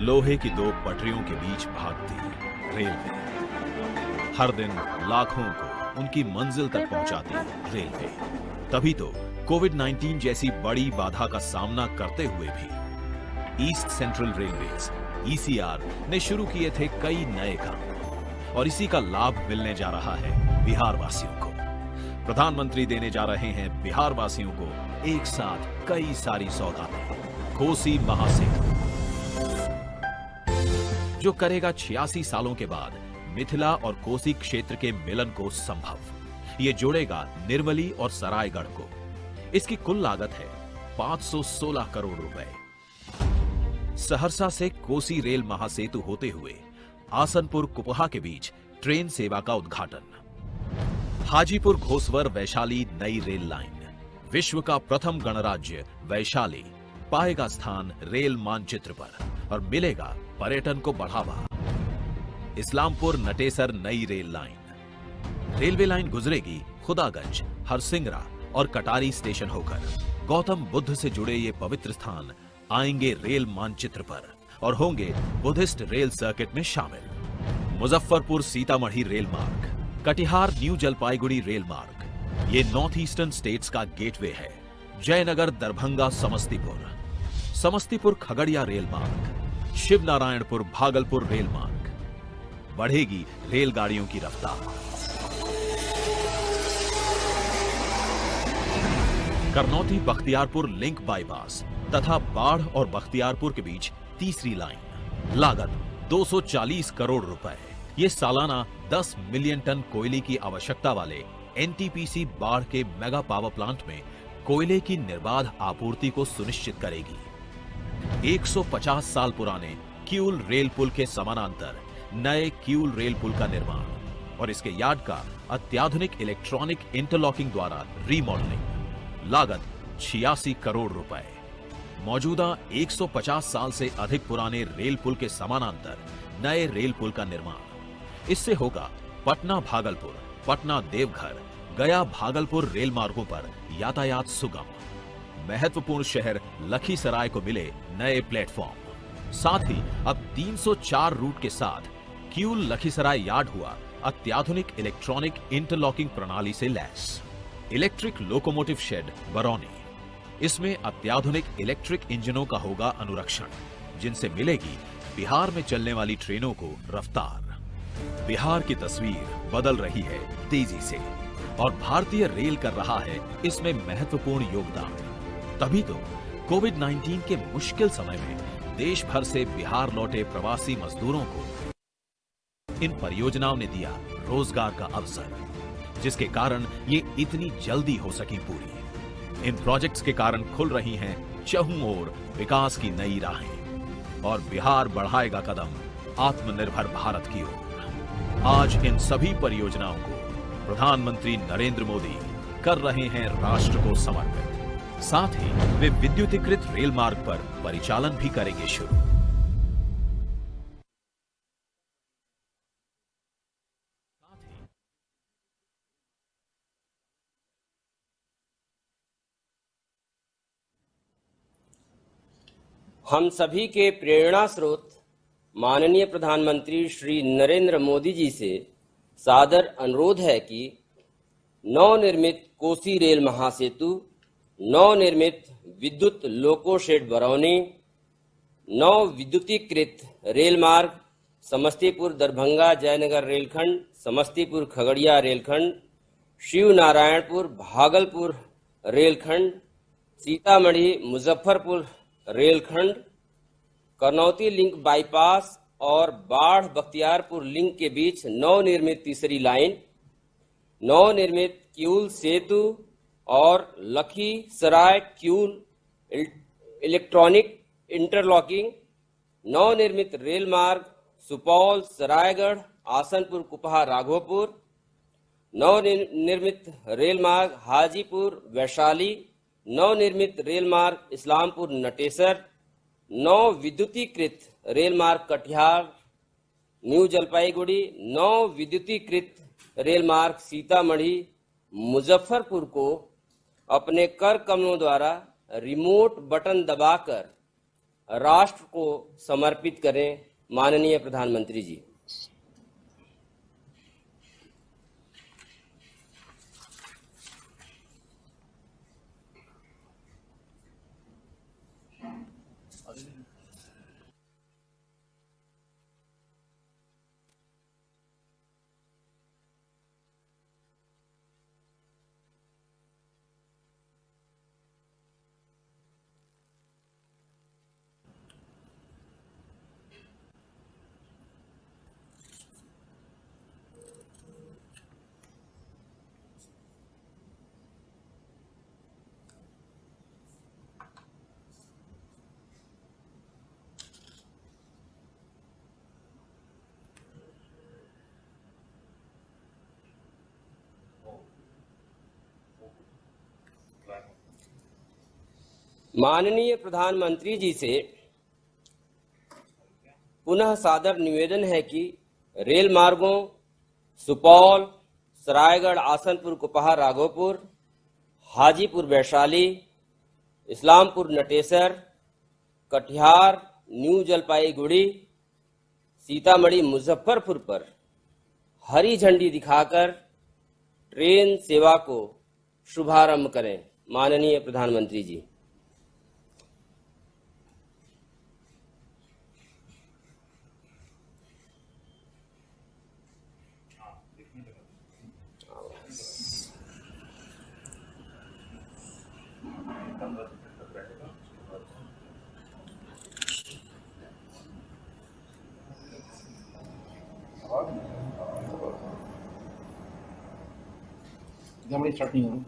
लोहे की दो पटरियों के बीच भागती रेलवे, हर दिन लाखों को उनकी मंजिल तक पहुंचाती रेलवे। तभी तो कोविड-19 जैसी बड़ी बाधा का सामना करते हुए भी ईस्ट सेंट्रल रेलवेज (ईसीआर) ने शुरू किए थे कई नए काम, और इसी का लाभ मिलने जा रहा है बिहार वासियों को। प्रधानमंत्री देने जा रहे हैं बिहार वासियों को एक साथ कई सारी सौगातें। कोसी महासेतु, जो करेगा 86 सालों के बाद मिथिला और कोसी क्षेत्र के मिलन को संभव। ये जोड़ेगा निर्मली और सरायगढ़ को। इसकी कुल लागत है 516 करोड़ रुपए। सहरसा से कोसी रेल महासेतु होते हुए आसनपुर कुपहा के बीच ट्रेन सेवा का उद्घाटन। हाजीपुर घोसवर वैशाली नई रेल लाइन, विश्व का प्रथम गणराज्य वैशाली पाएगा स्थान रेल मानचित्र पर और मिलेगा पर्यटन को बढ़ावा। इस्लामपुर नटेसर नई रेल लाइन, रेलवे लाइन गुजरेगी खुदागंज, हरसिंगरा और कटारी स्टेशन होकर। गौतम बुद्ध से जुड़े ये पवित्र स्थान आएंगे रेल मानचित्र पर और होंगे बुद्धिस्ट रेल सर्किट में शामिल। मुजफ्फरपुर सीतामढ़ी रेल मार्ग, कटिहार न्यू जलपाईगुड़ी रेल मार्ग, ये नॉर्थ ईस्टर्न स्टेट्स का गेटवे है। जयनगर दरभंगा समस्तीपुर, समस्तीपुर खगड़िया रेल मार्ग, शिवनारायणपुर भागलपुर रेल मार्ग। बढ़ेगी रेलगाड़ियों की रफ्तार। करनौती बख्तियारपुर लिंक बाईपास तथा बाढ़ और बख्तियारपुर के बीच तीसरी लाइन, लागत 240 करोड़ रुपए। ये सालाना 10 मिलियन टन कोयले की आवश्यकता वाले एनटीपीसी बाढ़ के मेगा पावर प्लांट में कोयले की निर्बाध आपूर्ति को सुनिश्चित करेगी। 150 साल पुराने किऊल रेल पुल के समानांतर नए किऊल रेल पुल का निर्माण और इसके यार्ड का अत्याधुनिक इलेक्ट्रॉनिक इंटरलॉकिंग द्वारा रीमॉडलिंग, लागत 86 करोड़ रुपए। मौजूदा 150 साल से अधिक पुराने रेल पुल के समानांतर नए रेल पुल का निर्माण। इससे होगा पटना भागलपुर, पटना देवघर, गया भागलपुर रेल मार्गों पर यातायात सुगम। महत्वपूर्ण शहर लखीसराय को मिले नए प्लेटफॉर्म। साथ ही अब 304 रूट के साथ किऊल लखीसराय यार्ड हुआ अत्याधुनिक इलेक्ट्रॉनिक इंटरलॉकिंग प्रणाली से lace. Electric locomotive shade Barauni, इसमें अत्याधुनिक इलेक्ट्रिक इंजनों का होगा अनुरक्षण, जिनसे मिलेगी बिहार में चलने वाली ट्रेनों को रफ्तार। बिहार की तस्वीर बदल रही है तेजी से और भारतीय रेल कर रहा है इसमें महत्वपूर्ण योगदान। तभी तो कोविड-19 के मुश्किल समय में देश भर से बिहार लौटे प्रवासी मजदूरों को इन परियोजनाओं ने दिया रोजगार का अवसर, जिसके कारण ये इतनी जल्दी हो सकी पूरी। इन प्रोजेक्ट्स के कारण खुल रही हैं चहुं ओर विकास की नई राहें और बिहार बढ़ाएगा कदम आत्मनिर्भर भारत की ओर। आज इन सभी परियोजनाओं को प्रधानमंत्री नरेंद्र मोदी कर रहे हैं राष्ट्र को समर्पित। साथ ही वे विद्युतीकृत रेल मार्ग पर परिचालन भी करेंगे शुरू। हम सभी के प्रेरणा स्रोत माननीय प्रधानमंत्री श्री नरेंद्र मोदी जी से सादर अनुरोध है कि नवनिर्मित कोसी रेल महासेतु, नवनिर्मित विद्युत लोको शेड बरौनी, नव विद्युतीकृत रेल मार्ग समस्तीपुर दरभंगा जयनगर रेलखंड, समस्तीपुर खगड़िया रेलखंड, शिवनारायणपुर भागलपुर रेलखंड, सीतामढ़ी मुजफ्फरपुर रेलखंड, करनौती लिंक बाईपास और बाढ़ बख्तियारपुर लिंक के बीच नवनिर्मित तीसरी लाइन, नवनिर्मित किऊल सेतु और लखीसराय किऊल इलेक्ट्रॉनिक इंटरलॉकिंग, नवनिर्मित रेल मार्ग सुपौल सरायगढ़ आसनपुर कुपहा राघोपुर, नवनिर्मित रेल मार्ग हाजीपुर वैशाली, नवनिर्मित रेल मार्ग इस्लामपुर नटेसर, नव विद्युतीकृत रेल मार्ग कटिहार न्यू जलपाईगुड़ी, नव विद्युतीकृत रेल मार्ग सीतामढ़ी मुजफ्फरपुर को अपने कर कमलों द्वारा रिमोट बटन दबाकर राष्ट्र को समर्पित करें। माननीय प्रधानमंत्री जी। माननीय प्रधानमंत्री जी से पुनः सादर निवेदन है कि रेल मार्गों सुपौल, सरायगढ़, आसनपुर, कुपहा, राघोपुर, हाजीपुर, वैशाली, इस्लामपुर, नटेसर, कटिहार, न्यू जलपाईगुड़ी, सीतामढ़ी, मुजफ्फरपुर पर हरी झंडी दिखाकर ट्रेन सेवा को शुभारंभ करें। माननीय प्रधानमंत्री जी। हमारी स्टार्ट नहीं हो रही।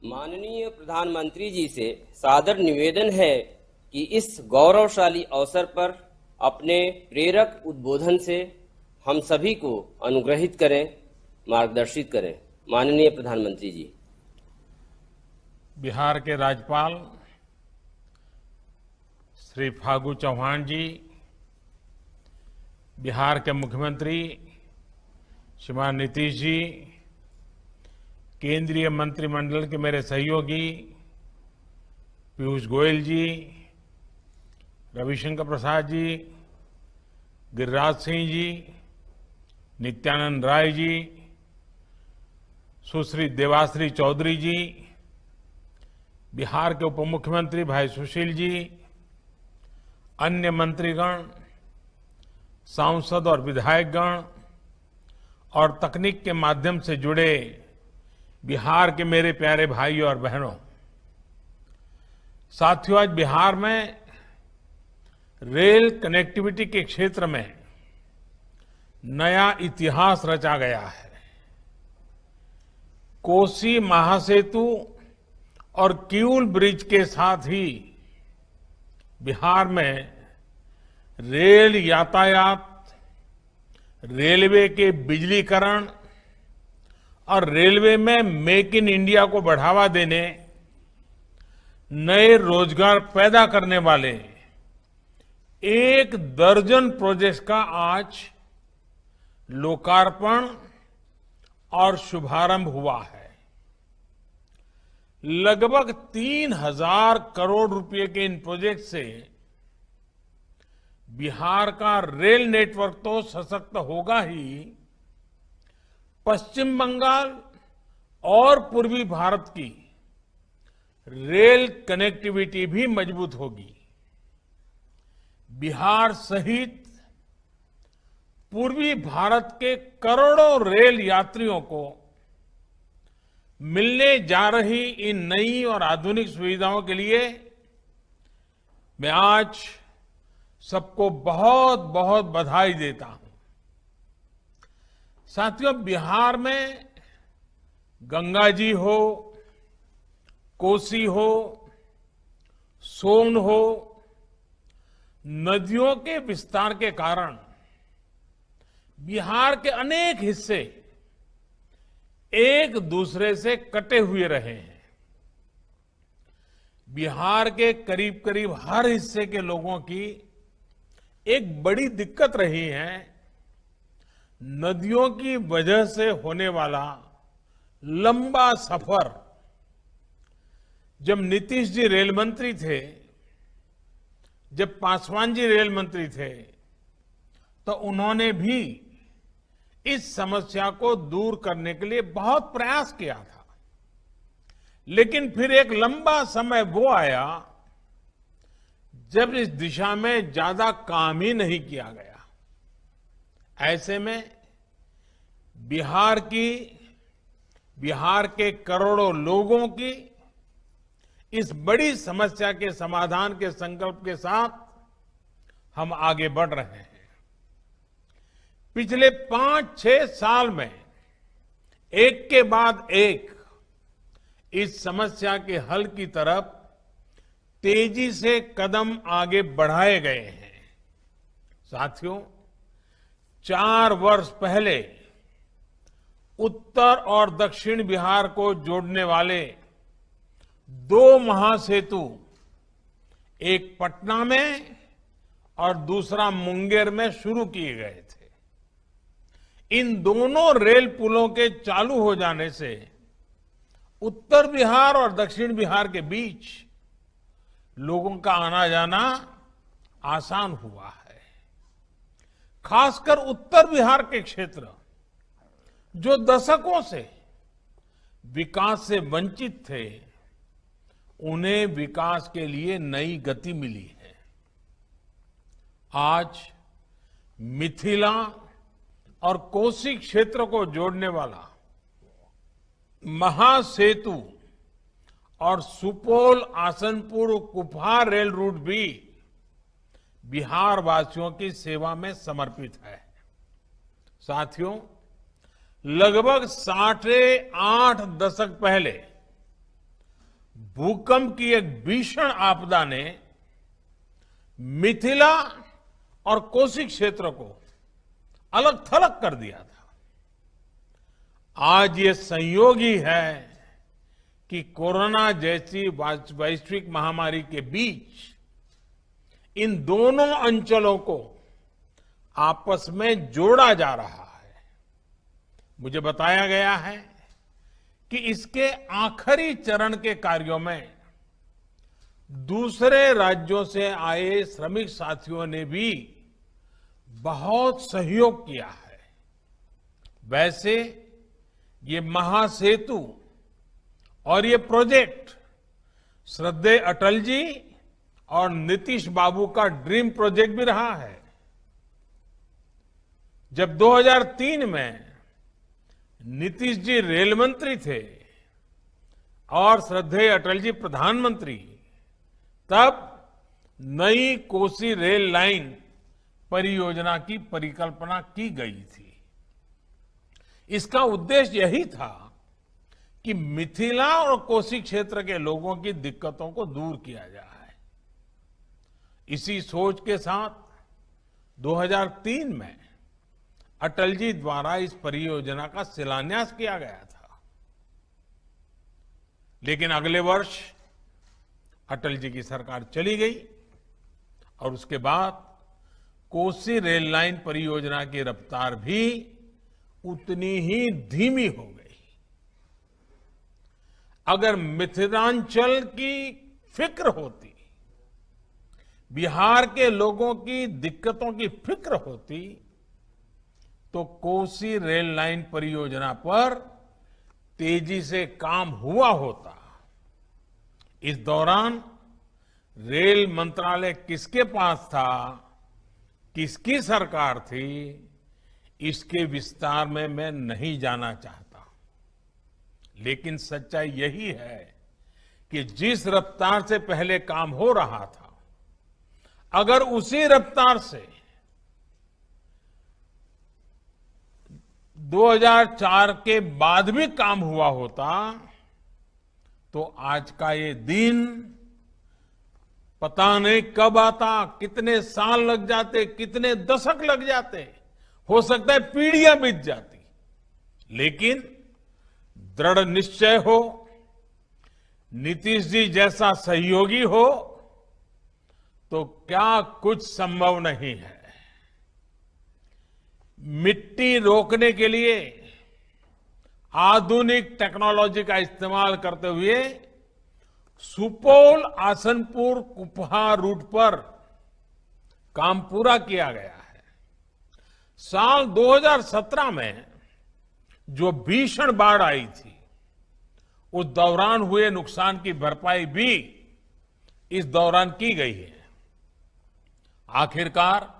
माननीय प्रधानमंत्री जी से सादर निवेदन है कि इस गौरवशाली अवसर पर अपने प्रेरक उद्बोधन से हम सभी को अनुग्रहित करें, मार्गदर्शित करें। माननीय प्रधानमंत्री जी। बिहार के राज्यपाल श्री फागू चौहान जी, बिहार के मुख्यमंत्री श्रीमान नीतीश जी, केंद्रीय मंत्रिमंडल के मेरे सहयोगी पीयूष गोयल जी, रविशंकर प्रसाद जी, गिरिराज सिंह जी, नित्यानंद राय जी, सुश्री देवाश्री चौधरी जी, बिहार के उप मुख्यमंत्री भाई सुशील जी, अन्य मंत्रीगण, सांसद और विधायकगण और तकनीक के माध्यम से जुड़े बिहार के मेरे प्यारे भाइयों और बहनों, साथियों, आज बिहार में रेल कनेक्टिविटी के क्षेत्र में नया इतिहास रचा गया है। कोसी महासेतु और किऊल ब्रिज के साथ ही बिहार में रेल यातायात, रेलवे के बिजलीकरण और रेलवे में मेक इन इंडिया को बढ़ावा देने, नए रोजगार पैदा करने वाले 1 दर्जन प्रोजेक्ट्स का आज लोकार्पण और शुभारंभ हुआ है। लगभग 3000 करोड़ रुपए के इन प्रोजेक्ट से बिहार का रेल नेटवर्क तो सशक्त होगा ही, पश्चिम बंगाल और पूर्वी भारत की रेल कनेक्टिविटी भी मजबूत होगी। बिहार सहित पूर्वी भारत के करोड़ों रेल यात्रियों को मिलने जा रही इन नई और आधुनिक सुविधाओं के लिए मैं आज सबको बहुत बहुत बधाई देता हूं। साथियों, बिहार में गंगा जी हो, कोसी हो, सोन हो, नदियों के विस्तार के कारण बिहार के अनेक हिस्से एक दूसरे से कटे हुए रहे हैं। बिहार के करीब करीब हर हिस्से के लोगों की एक बड़ी दिक्कत रही है नदियों की वजह से होने वाला लंबा सफर। जब नीतीश जी रेल मंत्री थे, जब पासवान जी रेल मंत्री थे, तो उन्होंने भी इस समस्या को दूर करने के लिए बहुत प्रयास किया था। लेकिन फिर एक लंबा समय वो आया जब इस दिशा में ज्यादा काम ही नहीं किया गया। ऐसे में बिहार के करोड़ों लोगों की इस बड़ी समस्या के समाधान के संकल्प के साथ हम आगे बढ़ रहे हैं। पिछले 5-6 साल में एक के बाद एक इस समस्या के हल की तरफ तेजी से कदम आगे बढ़ाए गए हैं। साथियों, 4 वर्ष पहले उत्तर और दक्षिण बिहार को जोड़ने वाले 2 महासेतु, एक पटना में और दूसरा मुंगेर में शुरू किए गए थे। इन दोनों रेल पुलों के चालू हो जाने से उत्तर बिहार और दक्षिण बिहार के बीच लोगों का आना जाना आसान हुआ है। खासकर उत्तर बिहार के क्षेत्र जो दशकों से विकास से वंचित थे, उन्हें विकास के लिए नई गति मिली है। आज मिथिला और कोसी क्षेत्र को जोड़ने वाला महासेतु और सुपौल आसनपुर कुपहा रेल रूट भी बिहार वासियों की सेवा में समर्पित है। साथियों, लगभग 8.5 दशक पहले भूकंप की एक भीषण आपदा ने मिथिला और कोसी क्षेत्र को अलग थलग कर दिया था। आज ये संयोग ही है कि कोरोना जैसी वैश्विक महामारी के बीच इन दोनों अंचलों को आपस में जोड़ा जा रहा है। मुझे बताया गया है कि इसके आखिरी चरण के कार्यों में दूसरे राज्यों से आए श्रमिक साथियों ने भी बहुत सहयोग किया है। वैसे ये महासेतु और ये प्रोजेक्ट श्रद्धेय अटल जी और नीतीश बाबू का ड्रीम प्रोजेक्ट भी रहा है। जब 2003 में नीतीश जी रेल मंत्री थे और श्रद्धेय अटल जी प्रधानमंत्री, तब नई कोसी रेल लाइन परियोजना की परिकल्पना की गई थी। इसका उद्देश्य यही था कि मिथिला और कोसी क्षेत्र के लोगों की दिक्कतों को दूर किया जाए। इसी सोच के साथ 2003 में अटल जी द्वारा इस परियोजना का शिलान्यास किया गया था। लेकिन अगले वर्ष अटल जी की सरकार चली गई और उसके बाद कोसी रेल लाइन परियोजना की रफ्तार भी उतनी ही धीमी हो गई। अगर मिथिलांचल की फिक्र होती, बिहार के लोगों की दिक्कतों की फिक्र होती, तो कोसी रेल लाइन परियोजना पर तेजी से काम हुआ होता। इस दौरान रेल मंत्रालय किसके पास था, किसकी सरकार थी, इसके विस्तार में मैं नहीं जाना चाहता। लेकिन सच्चाई यही है कि जिस रफ्तार से पहले काम हो रहा था, अगर उसी रफ्तार से 2004 के बाद भी काम हुआ होता तो आज का ये दिन पता नहीं कब आता, कितने साल लग जाते, कितने दशक लग जाते, हो सकता है पीढ़ियां बीत जाती। लेकिन दृढ़ निश्चय हो, नीतीश जी जैसा सहयोगी हो तो क्या कुछ संभव नहीं है। मिट्टी रोकने के लिए आधुनिक टेक्नोलॉजी का इस्तेमाल करते हुए सुपौल आसनपुर कुपहा रूट पर काम पूरा किया गया है। साल 2017 में जो भीषण बाढ़ आई थी, उस दौरान हुए नुकसान की भरपाई भी इस दौरान की गई है। आखिरकार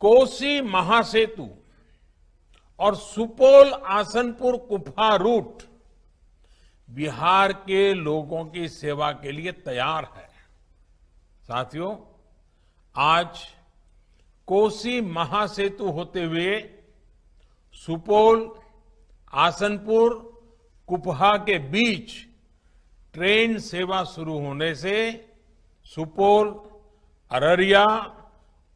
कोसी महासेतु और सुपौल आसनपुर कुपहा रूट बिहार के लोगों की सेवा के लिए तैयार है। साथियों, आज कोसी महासेतु होते हुए सुपौल आसनपुर कुपहा के बीच ट्रेन सेवा शुरू होने से सुपौल, अररिया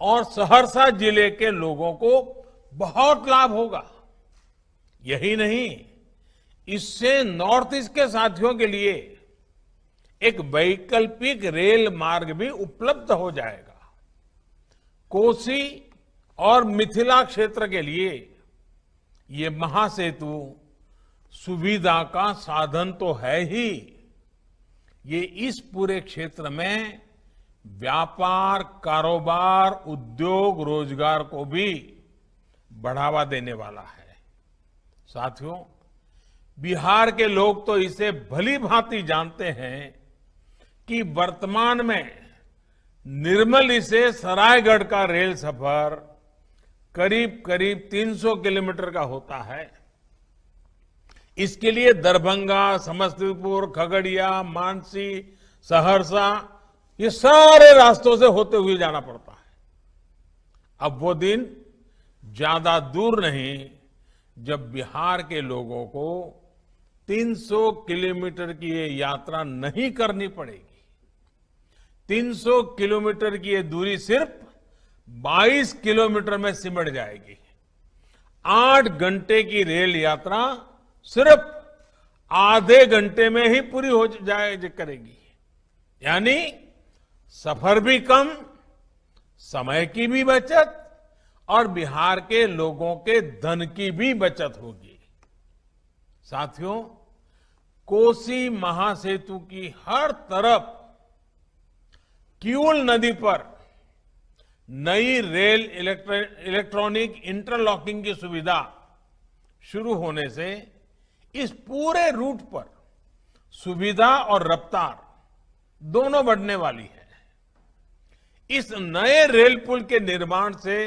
और सहरसा जिले के लोगों को बहुत लाभ होगा। यही नहीं, इससे नॉर्थ ईस्ट के साथियों के लिए एक वैकल्पिक रेल मार्ग भी उपलब्ध हो जाएगा। कोसी और मिथिला क्षेत्र के लिए ये महासेतु सुविधा का साधन तो है ही, ये इस पूरे क्षेत्र में व्यापार, कारोबार, उद्योग, रोजगार को भी बढ़ावा देने वाला है। साथियों, बिहार के लोग तो इसे भली भांति जानते हैं कि वर्तमान में निर्मली से सरायगढ़ का रेल सफर करीब करीब 300 किलोमीटर का होता है। इसके लिए दरभंगा, समस्तीपुर, खगड़िया, मानसी, सहरसा, ये सारे रास्तों से होते हुए जाना पड़ता है। अब वो दिन ज्यादा दूर नहीं जब बिहार के लोगों को 300 किलोमीटर की ये यात्रा नहीं करनी पड़ेगी। 300 किलोमीटर की ये दूरी सिर्फ 22 किलोमीटर में सिमट जाएगी। 8 घंटे की रेल यात्रा सिर्फ आधे घंटे में ही पूरी हो जाए करेगी। यानी सफर भी कम, समय की भी बचत और बिहार के लोगों के धन की भी बचत होगी। साथियों, कोसी महासेतु की हर तरफ किऊल नदी पर नई रेल इलेक्ट्रॉनिक इंटरलॉकिंग की सुविधा शुरू होने से इस पूरे रूट पर सुविधा और रफ्तार दोनों बढ़ने वाली है। इस नए रेल पुल के निर्माण से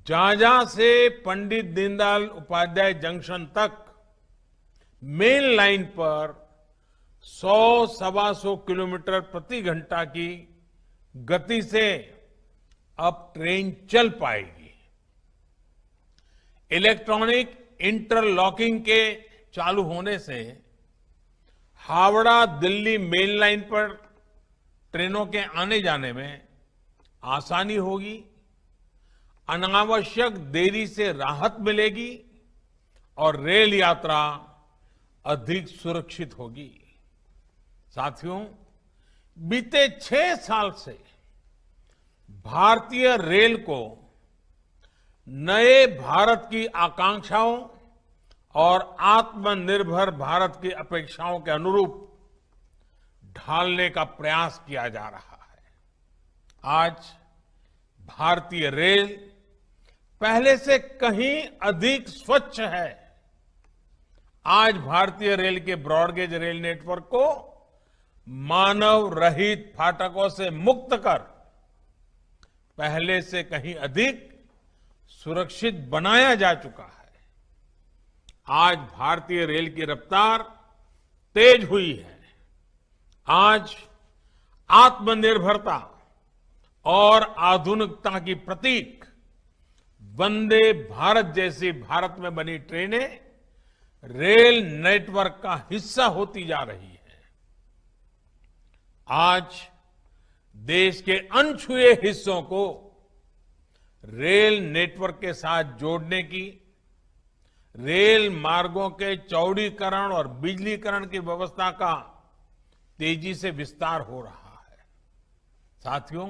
झाझा से पंडित दीनदयाल उपाध्याय जंक्शन तक मेन लाइन पर 100-125 किलोमीटर प्रति घंटा की गति से अब ट्रेन चल पाएगी। इलेक्ट्रॉनिक इंटरलॉकिंग के चालू होने से हावड़ा दिल्ली मेन लाइन पर ट्रेनों के आने जाने में आसानी होगी, अनावश्यक देरी से राहत मिलेगी और रेल यात्रा अधिक सुरक्षित होगी। साथियों, बीते 6 साल से भारतीय रेल को नए भारत की आकांक्षाओं और आत्मनिर्भर भारत की अपेक्षाओं के अनुरूप ढालने का प्रयास किया जा रहा है। आज भारतीय रेल पहले से कहीं अधिक स्वच्छ है। आज भारतीय रेल के ब्रॉडगेज रेल नेटवर्क को मानव रहित फाटकों से मुक्त कर पहले से कहीं अधिक सुरक्षित बनाया जा चुका है। आज भारतीय रेल की रफ्तार तेज हुई है। आज आत्मनिर्भरता और आधुनिकता की प्रतीक वंदे भारत जैसी भारत में बनी ट्रेनें रेल नेटवर्क का हिस्सा होती जा रही है। आज देश के अनछुए हिस्सों को रेल नेटवर्क के साथ जोड़ने की, रेल मार्गों के चौड़ीकरण और बिजलीकरण की व्यवस्था का तेजी से विस्तार हो रहा है। साथियों,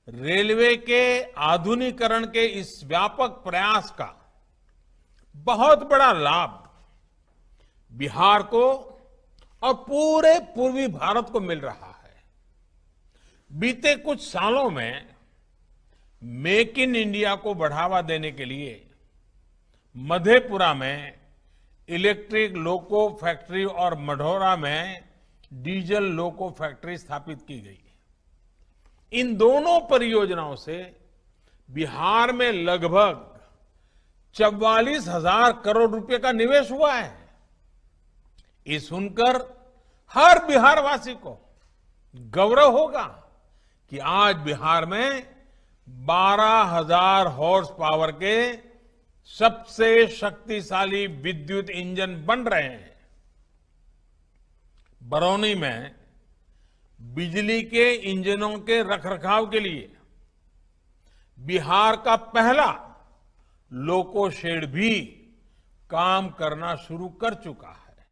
रेलवे के आधुनिकीकरण के इस व्यापक प्रयास का बहुत बड़ा लाभ बिहार को और पूरे पूर्वी भारत को मिल रहा है। बीते कुछ सालों में मेक इन इंडिया को बढ़ावा देने के लिए मधेपुरा में इलेक्ट्रिक लोको फैक्ट्री और मढ़ौरा में डीजल लोको फैक्ट्री स्थापित की गई। इन दोनों परियोजनाओं से बिहार में लगभग 44,000 करोड़ रुपए का निवेश हुआ है। ये सुनकर हर बिहारवासी को गौरव होगा कि आज बिहार में 12,000 हॉर्स पावर के सबसे शक्तिशाली विद्युत इंजन बन रहे हैं। बरौनी में बिजली के इंजनों के रखरखाव के लिए बिहार का पहला लोको शेड भी काम करना शुरू कर चुका है।